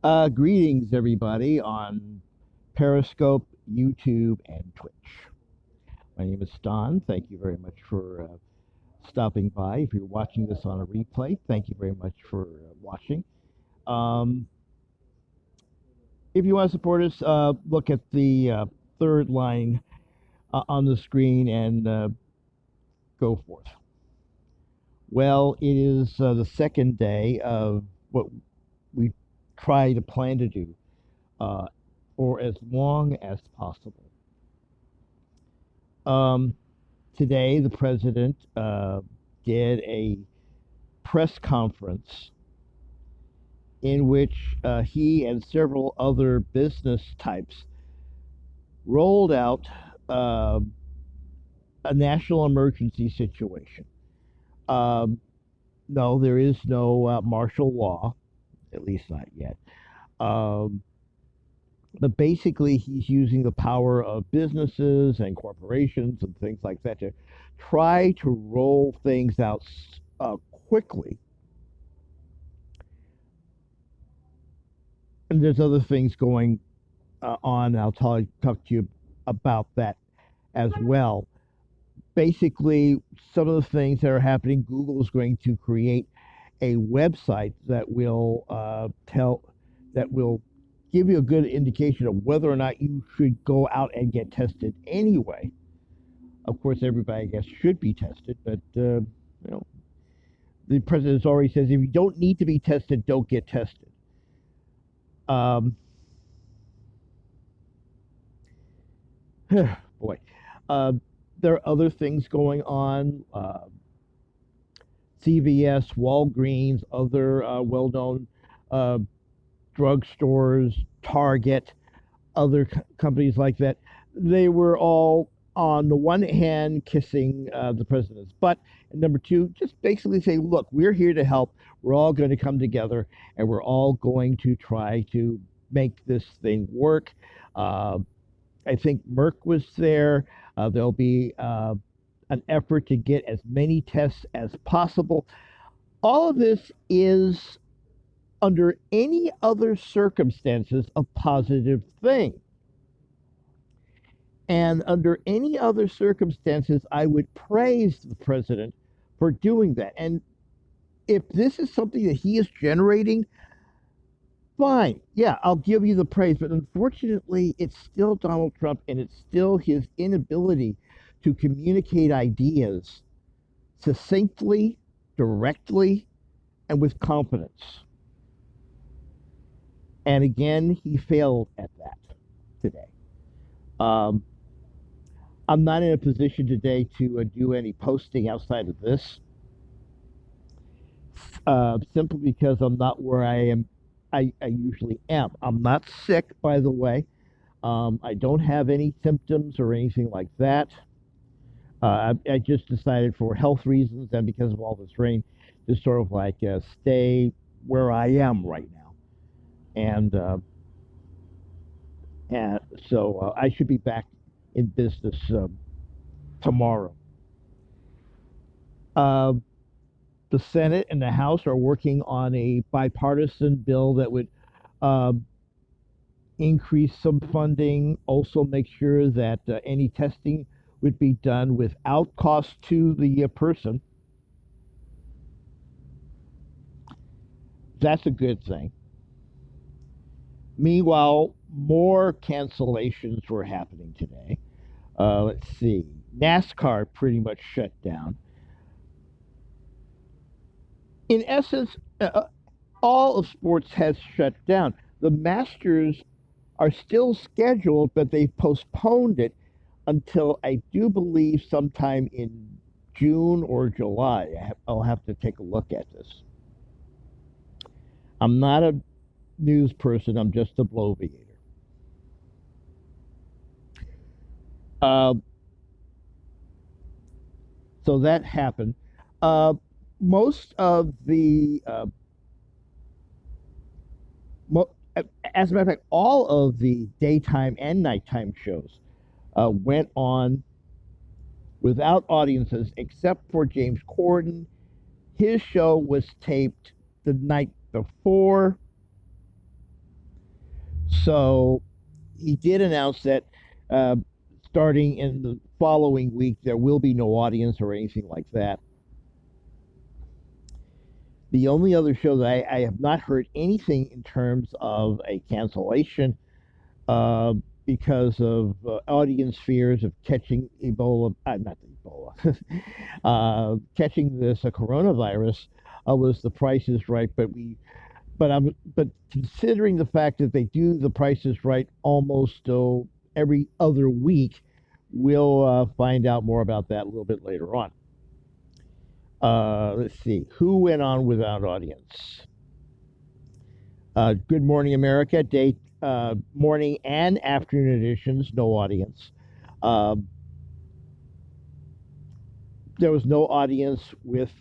Greetings, everybody, on Periscope, YouTube, and Twitch. My name is Don. Thank you very much for stopping by. If you're watching this on a replay, thank you very much for watching. Um, if you want to support us, look at the third line on the screen and go forth. Well, it is the second day of what we try to plan to do for as long as possible. Today, the president did a press conference in which he and several other business types rolled out a national emergency situation. No, there is no martial law, at least not yet. But basically, he's using the power of businesses and corporations and things like that to try to roll things out quickly. And there's other things going on. I'll talk to you about that as well. Basically, some of the things that are happening, Google is going to create a website that will give you a good indication of whether or not you should go out and get tested anyway. Of course, everybody, I guess, should be tested, but the president already says if you don't need to be tested, don't get tested. Boy, there are other things going on. CVS, Walgreens, other well-known drugstores, Target, other companies like that, they were all on the one hand kissing the president's butt, and number two, just basically say, look, we're here to help. We're all going to come together, and we're all going to try to make this thing work. I think Merck was there. There'll be an effort to get as many tests as possible. All of this is, under any other circumstances, a positive thing. And under any other circumstances, I would praise the president for doing that. And if this is something that he is generating, fine. Yeah, I'll give you the praise. But unfortunately, it's still Donald Trump, and it's still his inability to communicate ideas succinctly, directly, and with confidence. And again, he failed at that today. I'm not in a position today to do any posting outside of this, simply because I'm not where I usually am. I'm not sick, by the way. I don't have any symptoms or anything like that. I just decided for health reasons and because of all this rain to sort of like stay where I am right now. And so I should be back in business tomorrow. The Senate and the House are working on a bipartisan bill that would increase some funding, also make sure that any testing would be done without cost to the person. That's a good thing. Meanwhile, more cancellations were happening today. Let's see. NASCAR pretty much shut down. In essence, all of sports has shut down. The Masters are still scheduled, but they've postponed it until, I do believe, sometime in June or July. I'll have to take a look at this. I'm not a news person, I'm just a bloviator. So that happened. Most of the, as a matter of fact, all of the daytime and nighttime shows went on without audiences, except for James Corden. His show was taped the night before, So he did announce that uh, starting in the following week, there will be no audience or anything like that. The only other show that I have not heard anything in terms of a cancellation uh, because of audience fears of catching Ebola, not Ebola, catching this coronavirus was The Price is Right. But considering the fact that they do The Price is Right almost every other week, we'll find out more about that a little bit later on. Let's see who went on without audience. Good Morning America, day morning and afternoon editions, no audience. Um, there was no audience with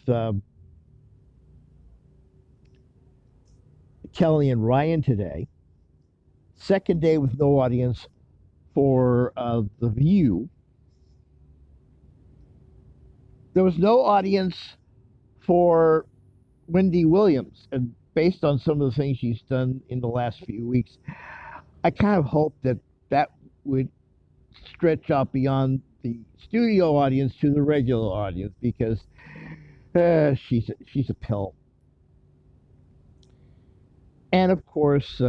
Kelly and Ryan today. Second day with no audience for The View. There was no audience for Wendy Williams, and based on some of the things she's done in the last few weeks, I kind of hope that that would stretch out beyond the studio audience to the regular audience because she's a pill. And of course,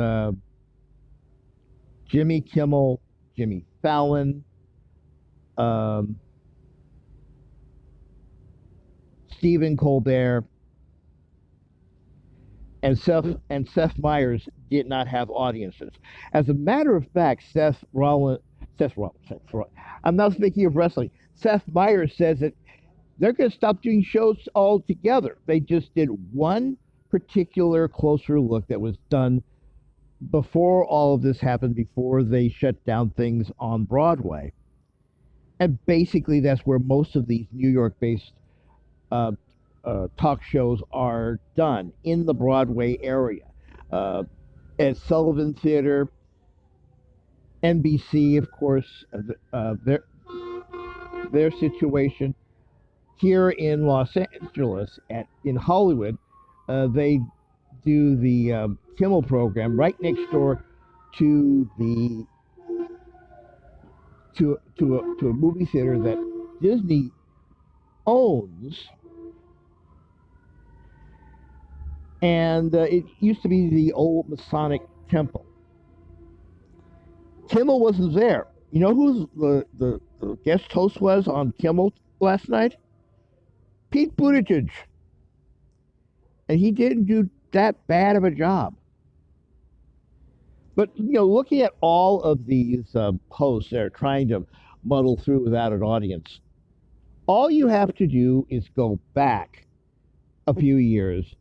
Jimmy Kimmel, Jimmy Fallon, um, Stephen Colbert, and Seth Meyers did not have audiences. As a matter of fact, Seth Rollins, I'm not speaking of wrestling. Seth Meyers says that they're going to stop doing shows altogether. They just did one particular closer look that was done before all of this happened, before they shut down things on Broadway. And basically, that's where most of these New York based uh, talk shows are done, in the Broadway area. Uh, at Sullivan Theater, NBC, of course, their situation. Here in Los Angeles, in Hollywood, they do the Kimmel program right next door to the to a movie theater that Disney owns, and it used to be the old Masonic temple. Kimmel wasn't there. You know who the guest host was on Kimmel last night? Pete Buttigieg. And he didn't do that bad of a job. But, looking at all of these posts that are trying to muddle through without an audience, all you have to do is go back a few years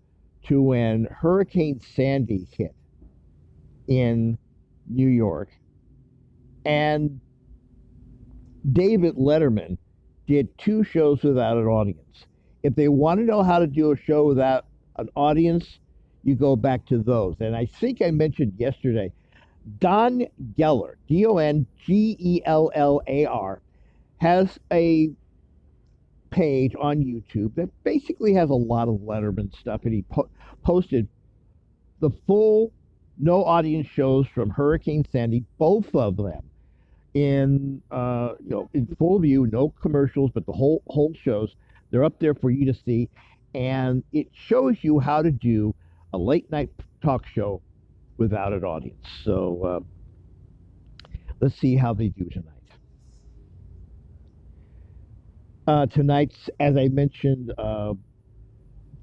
to when Hurricane Sandy hit in New York, and David Letterman did 2 shows without an audience. If they want to know how to do a show without an audience, you go back to those. And I think I mentioned yesterday, Don Gellar, Dongellar, has a page on YouTube that basically has a lot of Letterman stuff, and he posted the full no audience shows from Hurricane Sandy, both of them in in full view, no commercials, but the whole shows. They're up there for you to see, and it shows you how to do a late night talk show without an audience. So let's see how they do tonight. Tonight's, as I mentioned,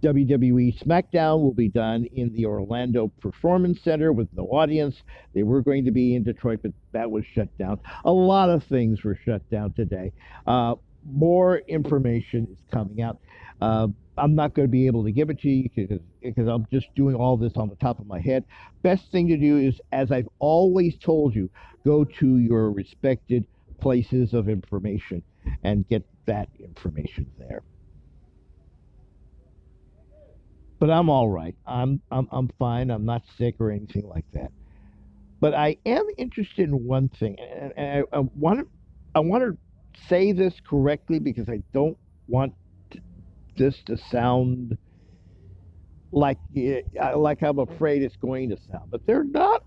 WWE SmackDown will be done in the Orlando Performance Center with no audience. They were going to be in Detroit, but that was shut down. A lot of things were shut down today. More information is coming out. I'm not going to be able to give it to you because I'm just doing all this on the top of my head. Best thing to do is, as I've always told you, go to your respected places of information and get that information there. But I'm all right. I'm fine. I'm not sick or anything like that. But I am interested in one thing, and I want to say this correctly because I don't want this to sound like I'm afraid it's going to sound. But they're not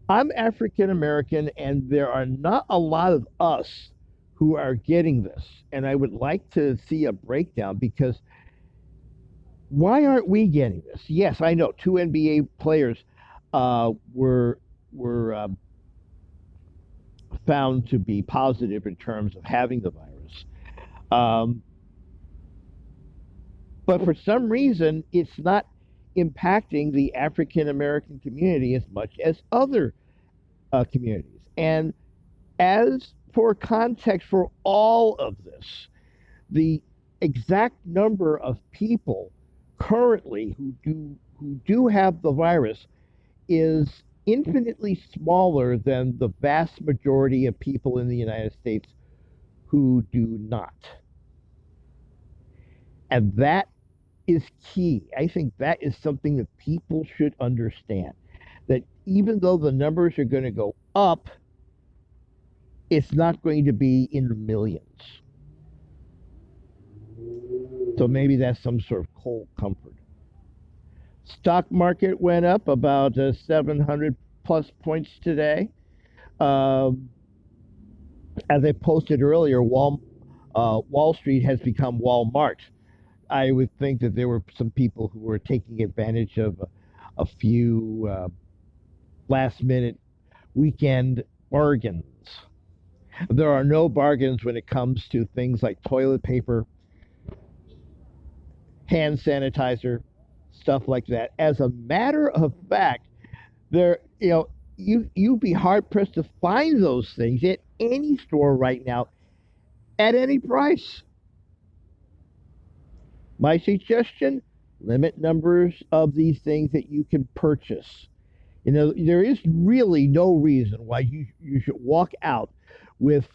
I'm African American, and there are not a lot of us who are getting this. And I would like to see a breakdown because why aren't we getting this? Yes, I know two NBA players were found to be positive in terms of having the virus. Um, but for some reason, it's not impacting the African American community as much as other communities. And as for context for all of this, the exact number of people currently who do have the virus is infinitely smaller than the vast majority of people in the United States who do not. And that is key. I think that is something that people should understand. That even though the numbers are going to go up, it's not going to be in the millions. So maybe that's some sort of cold comfort. Stock market went up about 700 plus points today. Um, as I posted earlier, Wall Street has become Walmart. I would think that there were some people who were taking advantage of a few last minute weekend bargains. There are no bargains when it comes to things like toilet paper, hand sanitizer, stuff like that. As a matter of fact, there, you'd be hard pressed to find those things at any store right now at any price. My suggestion: limit numbers of these things that you can purchase. There is really no reason why you should walk out with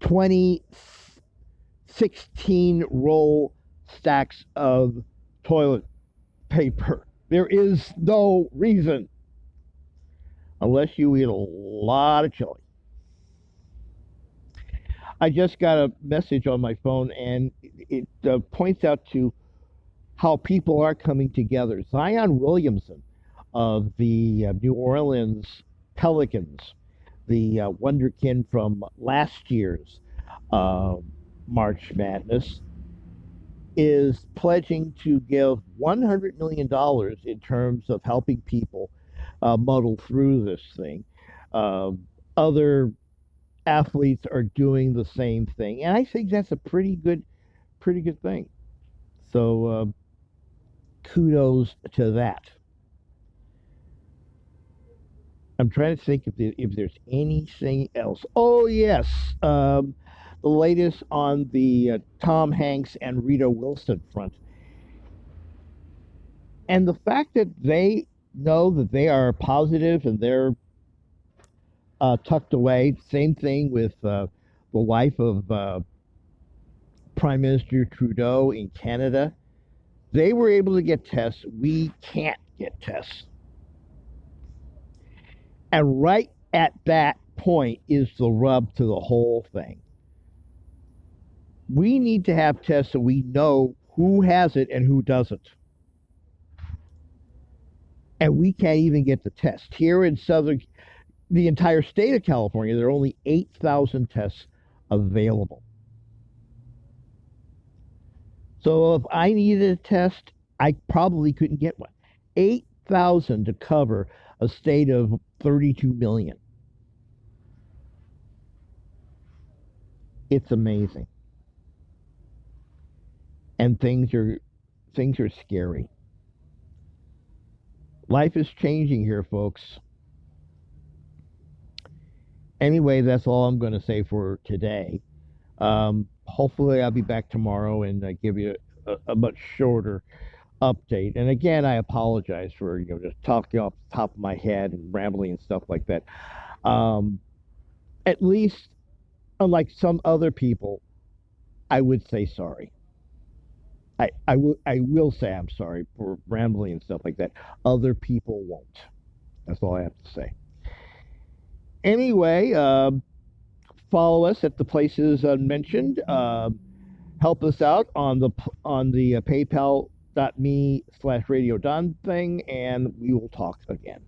20 16 roll stacks of toilet paper. There is no reason unless you eat a lot of chili. I just got a message on my phone, and it points out to how people are coming together. Zion Williamson of the New Orleans Pelicans, the wonderkin from last year's uh, March Madness, is pledging to give $100 million in terms of helping people muddle through this thing. Other athletes are doing the same thing, and I think that's a pretty good thing. So kudos to that. I'm trying to think if there's anything else. Oh yes, the latest on the Tom Hanks and Rita Wilson front, and the fact that they know that they are positive and they're tucked away. Same thing with the wife of Prime Minister Trudeau in Canada. They were able to get tests. We can't get tests. And right at that point is the rub to the whole thing. We need to have tests so we know who has it and who doesn't. And we can't even get the test. Here in the entire state of California, there are only 8,000 tests available. So if I needed a test, I probably couldn't get one. 8,000 to cover a state of 32 million. It's amazing. And things are scary. Life is changing here, folks. Anyway, that's all I'm going to say for today. Hopefully, I'll be back tomorrow and give you a much shorter update. And again, I apologize for just talking off the top of my head and rambling and stuff like that. At least, unlike some other people, I would say sorry. I will say I'm sorry for rambling and stuff like that. Other people won't. That's all I have to say. Anyway, follow us at the places mentioned. Help us out on the PayPal.me/Radio Don thing, and we will talk again.